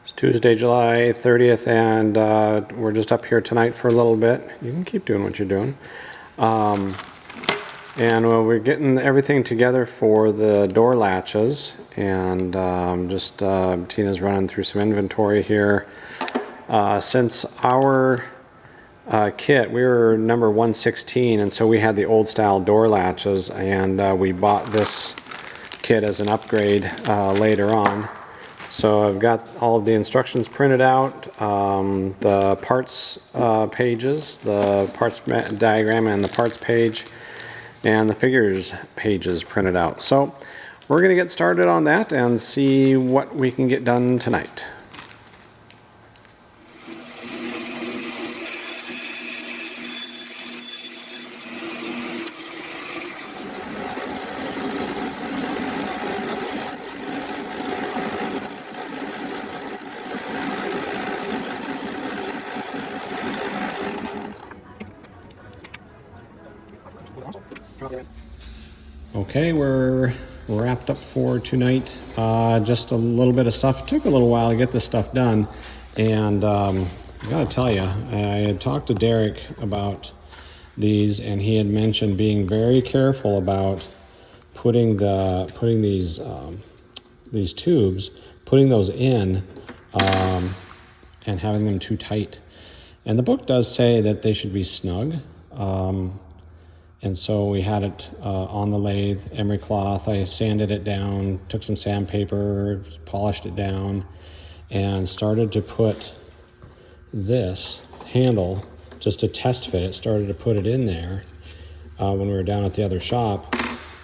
It's Tuesday, July 30th, and we're just up here tonight for a little bit. You can keep doing what you're doing. We're getting everything together for the door latches, and Tina's running through some inventory here. Since our kit, we were number 116, and so we had the old style door latches, and we bought this kit as an upgrade later on. So I've got all of the instructions printed out, the parts pages, the parts diagram and the parts page, and the figures pages printed out. So we're going to get started on that and see what we can get done tonight. Okay, we're wrapped up for tonight. Just a little bit of stuff. It took a little while to get this stuff done, and I gotta tell you, I had talked to Derek about these, and he had mentioned being very careful about putting these tubes, putting those in, and having them too tight. And the book does say that they should be snug. And so we had it on the lathe, emery cloth. I sanded it down, took some sandpaper, polished it down, and started to put this handle, just to test fit it, started to put it in there when we were down at the other shop.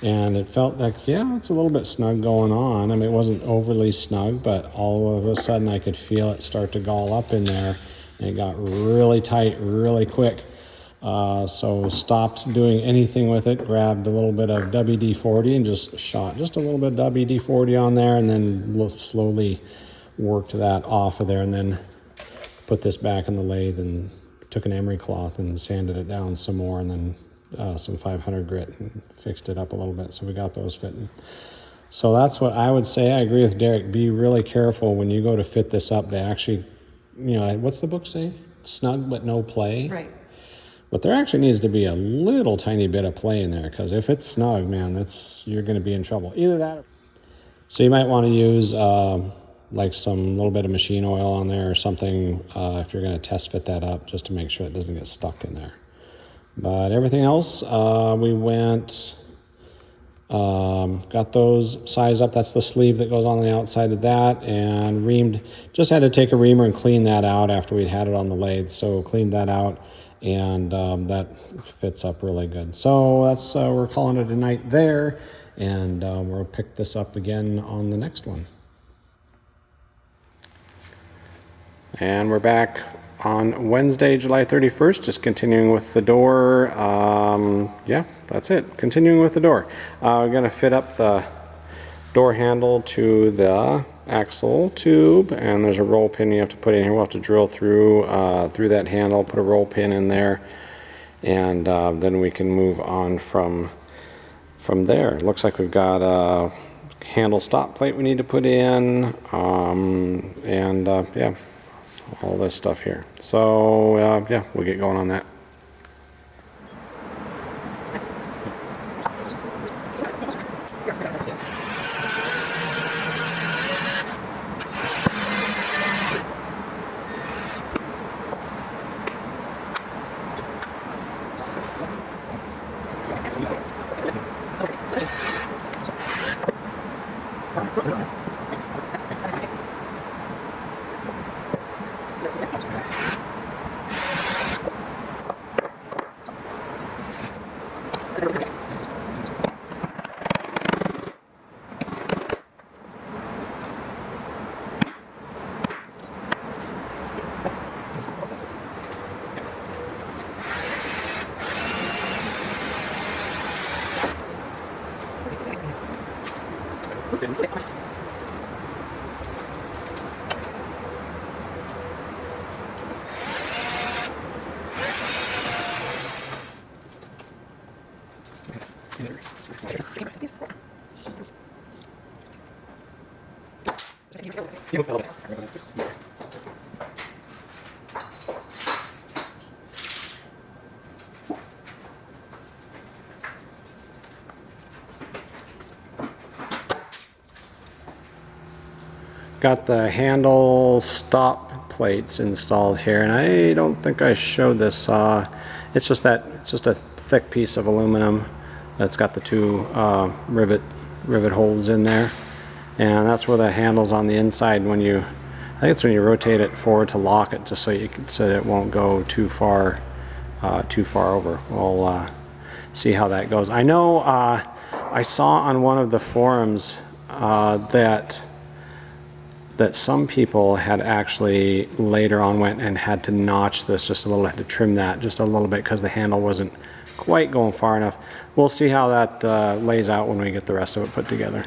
And it felt like, yeah, it's a little bit snug going on. I mean, it wasn't overly snug, but all of a sudden I could feel it start to gall up in there, and it got really tight really quick. So stopped doing anything with it, grabbed a little bit of WD-40 and just shot just a little bit of WD-40 on there, and then slowly worked that off of there, and then put this back in the lathe and took an emery cloth and sanded it down some more, and then some 500 grit and fixed it up a little bit, so we got those fitting. So that's what I would say. I agree with Derek. Be really careful when you go to fit this up. They actually, what's the book say? Snug but no play. Right. But there actually needs to be a little tiny bit of play in there, because if it's snug, man, you're going to be in trouble. Either that, so you might want to use like some little bit of machine oil on there or something if you're going to test fit that up, just to make sure it doesn't get stuck in there. But everything else, we went, got those sized up. That's the sleeve that goes on the outside of that, and reamed. Just had to take a reamer and clean that out after we'd had it on the lathe. So cleaned that out. And that fits up really good. So that's we're calling it a night there, and we'll pick this up again on the next one. And we're back on Wednesday, July 31st, just continuing with the door. Yeah, that's it, continuing with the door. We're going to fit up the door handle to the axle tube, and there's a roll pin you have to put in here. We'll have to drill through that handle, put a roll pin in there, and then we can move on from there. It looks like we've got a handle stop plate we need to put in, yeah, all this stuff here. So yeah, we'll get going on that. Got the handle stop plates installed here, and I don't think I showed this. It's just a thick piece of aluminum that's got the two rivet holes in there, and that's where the handle's on the inside. When you, I think it's when you rotate it forward to lock it, just so that it won't go too far over. We'll see how that goes. I know I saw on one of the forums that some people had actually later on went and had to notch this just a little, had to trim that just a little bit because the handle wasn't quite going far enough. We'll see how that lays out when we get the rest of it put together.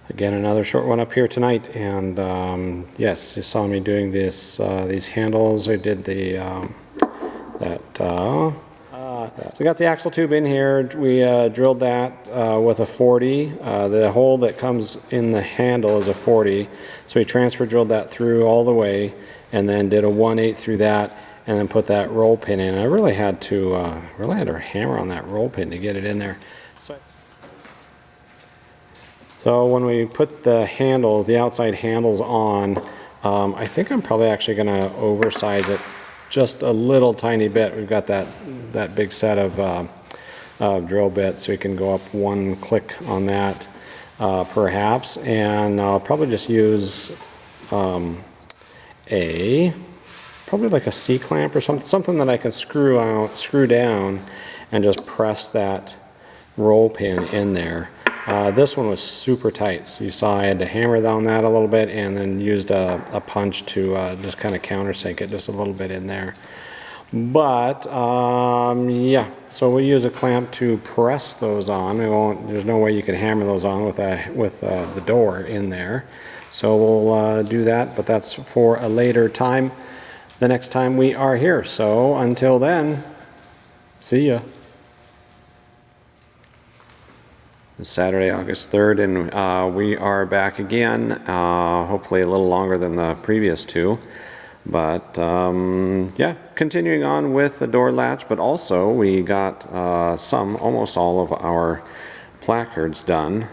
Again, another short one up here tonight, and yes, you saw me doing this these handles. I did the so we got the axle tube in here. We drilled that with a 40. The hole that comes in the handle is a 40, so we transfer drilled that through all the way, and then did a 1/8 through that, and then put that roll pin in. I really had to hammer on that roll pin to get it in there. So when we put the handles, the outside handles on, I think I'm probably actually going to oversize it just a little tiny bit. We've got that big set of drill bits, so we can go up one click on that perhaps, and I'll probably just use probably like a C-clamp or something that I can screw down and just press that roll pin in there. This one was super tight, so you saw I had to hammer down that a little bit and then used a punch to just kind of countersink it just a little bit in there. But yeah, so we'll use a clamp to press those on. There's no way you can hammer those on with the door in there. So we'll do that, but that's for a later time, the next time we are here. So until then, see ya. It's Saturday, August 3rd, and we are back again, hopefully a little longer than the previous two. But yeah, continuing on with the door latch, but also we got almost all of our placards done.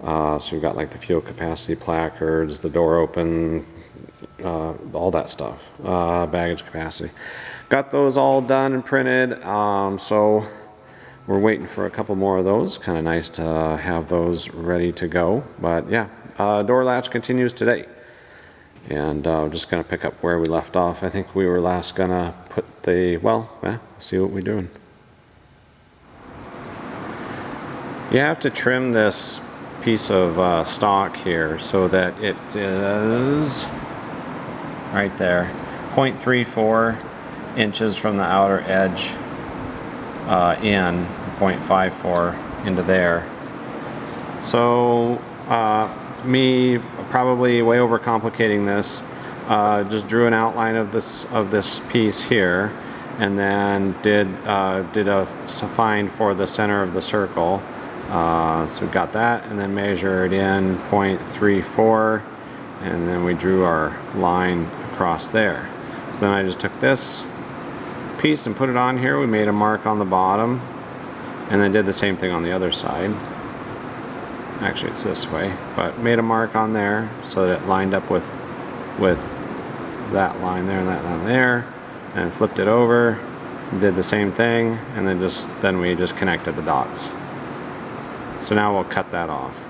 So we've got like the fuel capacity placards, the door open, all that stuff, baggage capacity. Got those all done and printed, so we're waiting for a couple more of those. Kind of nice to have those ready to go. But yeah, door latch continues today. And I'm just going to pick up where we left off. I think we were last going to put the, see what we're doing. You have to trim this piece of stock here so that it is right there, 0.34 inches from the outer edge in, 0.54 into there. So me probably way overcomplicating this, just drew an outline of this piece here, and then did a find for the center of the circle. So we got that, and then measured in 0.34, and then we drew our line across there. So then I just took this piece and put it on here. We made a mark on the bottom, and then did the same thing on the other side. Actually, it's this way, but made a mark on there so that it lined up with that line there and that line there, and flipped it over, did the same thing, and then we just connected the dots. So now we'll cut that off.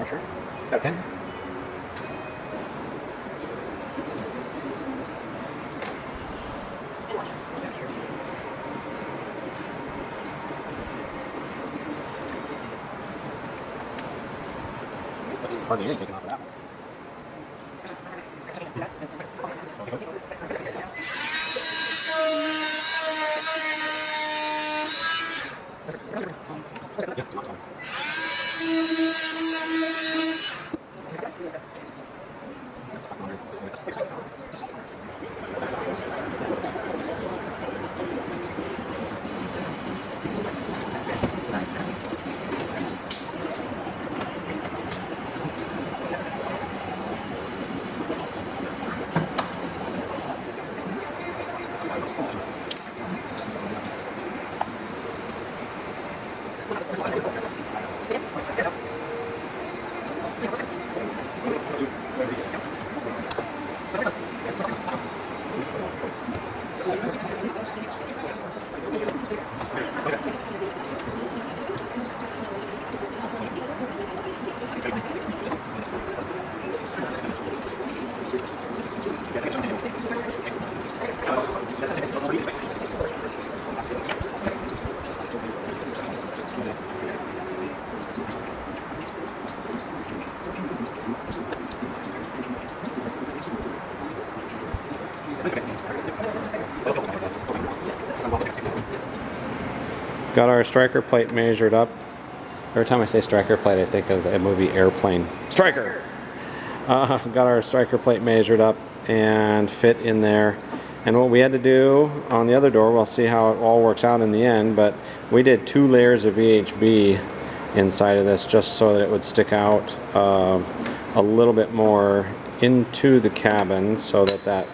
Sure. Got a pen? Hardly any taken off of that one. Got our striker plate measured up. Every time I say striker plate, I think of the movie Airplane. Striker! Got our striker plate measured up and fit in there. And what we had to do on the other door, we'll see how it all works out in the end, but we did 2 layers of VHB inside of this just so that it would stick out a little bit more into the cabin so that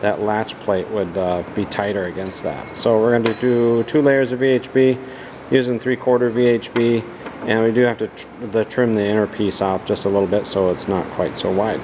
that latch plate would be tighter against that. So we're going to do 2 layers of VHB using 3/4 VHB, and we do have to trim the inner piece off just a little bit so it's not quite so wide.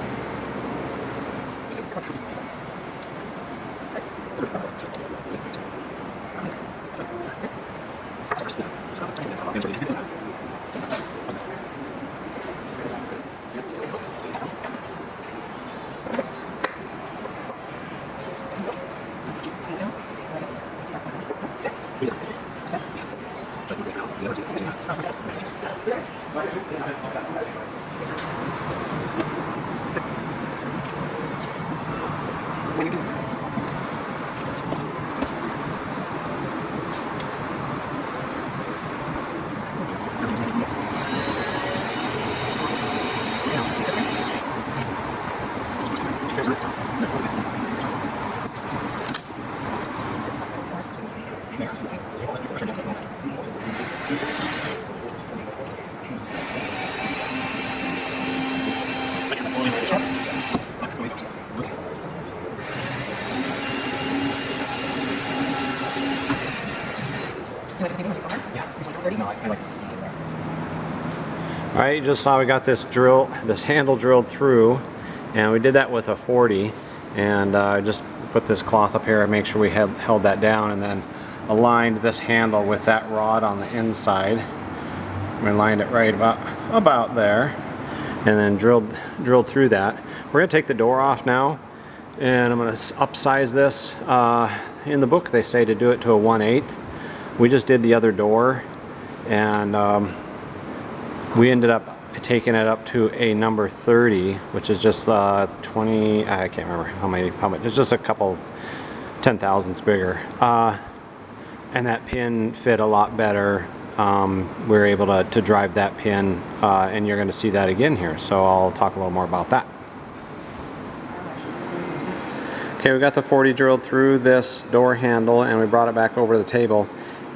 Alright, you just saw we got this handle drilled through, and we did that with a 40, and I just put this cloth up here and make sure we held that down, and then aligned this handle with that rod on the inside. We lined it right about there, and then drilled through that. We're going to take the door off now, and I'm going to upsize this. In the book they say to do it to a 1/8. We just did the other door, and we ended up taking it up to a number 30, which is just 20, I can't remember how much, it's just a couple 10 thousandths bigger. And that pin fit a lot better. We were able to drive that pin, and you're going to see that again here, so I'll talk a little more about that. Okay, we got the 40 drilled through this door handle, and we brought it back over to the table.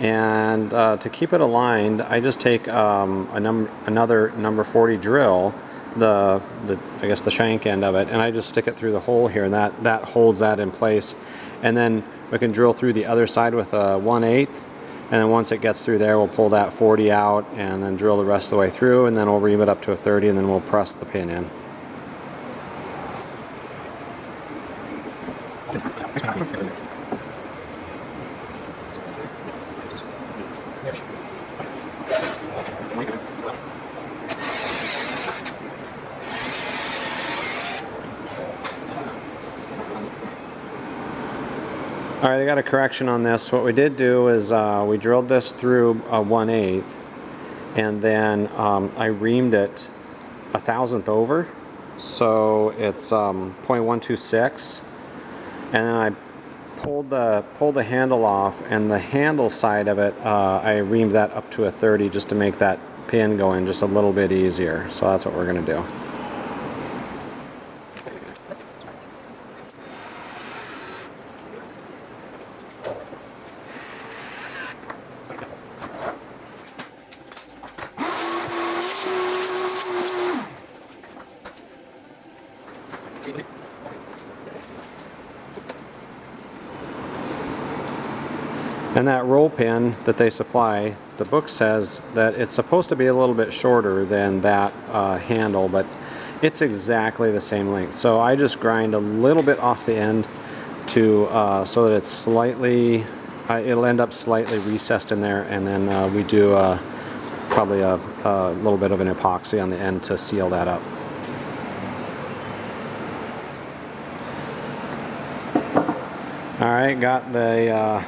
And to keep it aligned, I just take another number 40 drill, I guess the shank end of it, and I just stick it through the hole here, and that holds that in place. And then we can drill through the other side with a 1/8, and then once it gets through there, we'll pull that 40 out and then drill the rest of the way through, and then we'll ream it up to a 30, and then we'll press the pin in. Alright, I got a correction on this. What we did do is we drilled this through a 1/8, and then I reamed it 1,000th over, so it's 0.126, and then I pulled the handle off, and the handle side of it I reamed that up to a 30 just to make that pin go in just a little bit easier. So that's what we're going to do. And that roll pin that they supply, the book says that it's supposed to be a little bit shorter than that handle, but it's exactly the same length. So I just grind a little bit off the end to so that it's slightly, it'll end up slightly recessed in there, and then we do probably a little bit of an epoxy on the end to seal that up. All right, got the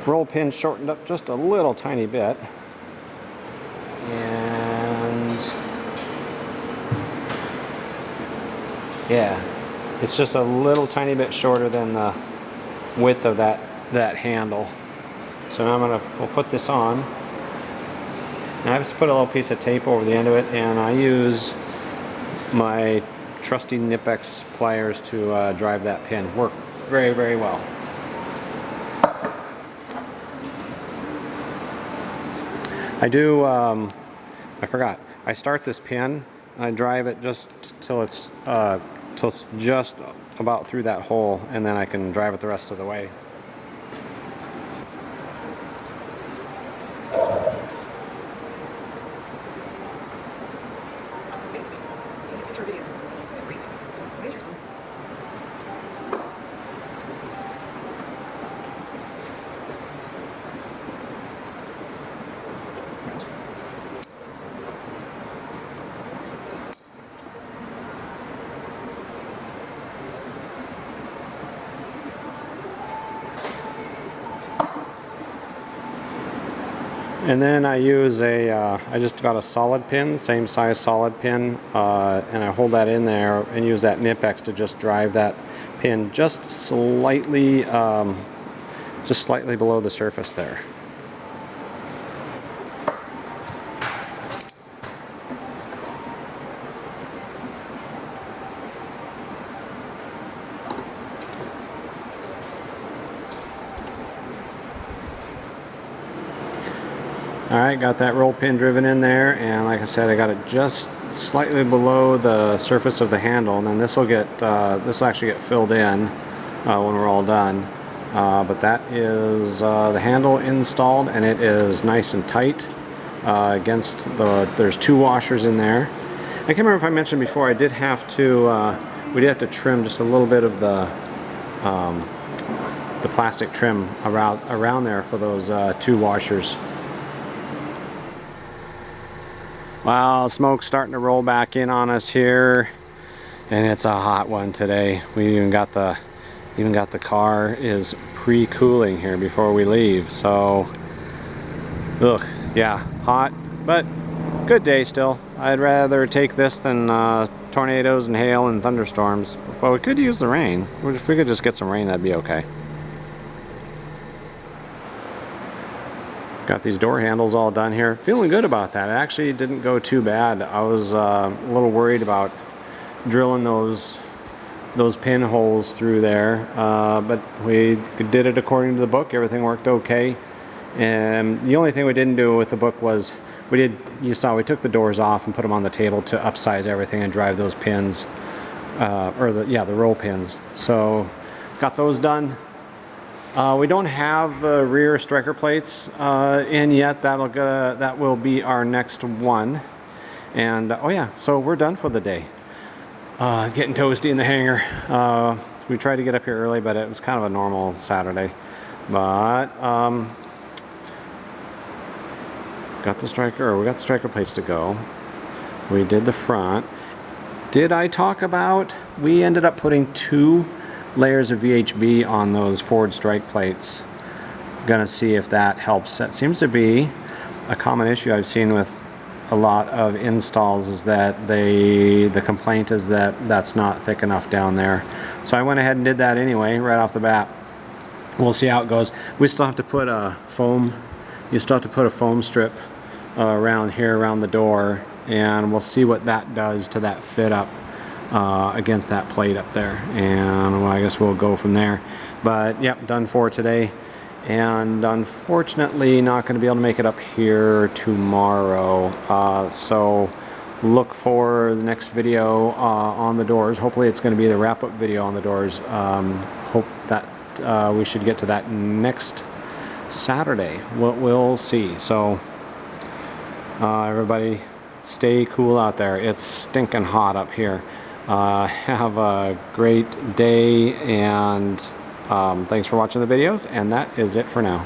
roll pin shortened up just a little tiny bit, and yeah, it's just a little tiny bit shorter than the width of that handle. So now we'll put this on. And I just put a little piece of tape over the end of it, and I use my trusty Knipex pliers to drive that pin. Work very, very well. I do, I forgot, I start this pin, I drive it just till it's just about through that hole, and then I can drive it the rest of the way. And then I use I just got a solid pin, same size solid pin, and I hold that in there and use that Knipex to just drive that pin just slightly below the surface there. Alright, got that roll pin driven in there, and like I said, I got it just slightly below the surface of the handle, and then this will actually get filled in when we're all done. But that is the handle installed, and it is nice and tight against there's 2 washers in there. I can't remember if I mentioned before, we did have to trim just a little bit of the plastic trim around there for those 2 washers. Well, smoke's starting to roll back in on us here, and it's a hot one today. We even got the car is pre-cooling here before we leave. So, ugh, yeah, hot, but good day still. I'd rather take this than tornadoes and hail and thunderstorms. But we could use the rain. If we could just get some rain, that'd be okay. Got these door handles all done here. Feeling good about that. It actually didn't go too bad. I was a little worried about drilling those pinholes through there, but we did it according to the book. Everything worked okay. And the only thing we didn't do with the book was we took the doors off and put them on the table to upsize everything and drive those pins, the roll pins. So got those done. We don't have the rear striker plates in yet. That will be our next one. And oh yeah, so we're done for the day. Getting toasty in the hangar. We tried to get up here early, but it was kind of a normal Saturday. But we got the striker plates to go. We did the front. Did I talk about? We ended up putting 2 layers of VHB on those forward strike plates. Gonna see if that helps. That seems to be a common issue I've seen with a lot of installs, is that the complaint is that that's not thick enough down there. So I went ahead and did that anyway, right off the bat. We'll see how it goes. We still have to put a foam strip around here, around the door, and we'll see what that does to that fit up against that plate up there, and well, I guess we'll go from there. But yep, done for today, and unfortunately not going to be able to make it up here tomorrow, so look for the next video on the doors. Hopefully it's going to be the wrap-up video on the doors. Hope that we should get to that next Saturday. We'll see. So everybody stay cool out there. It's stinking hot up here. Have a great day, and thanks for watching the videos, and that is it for now.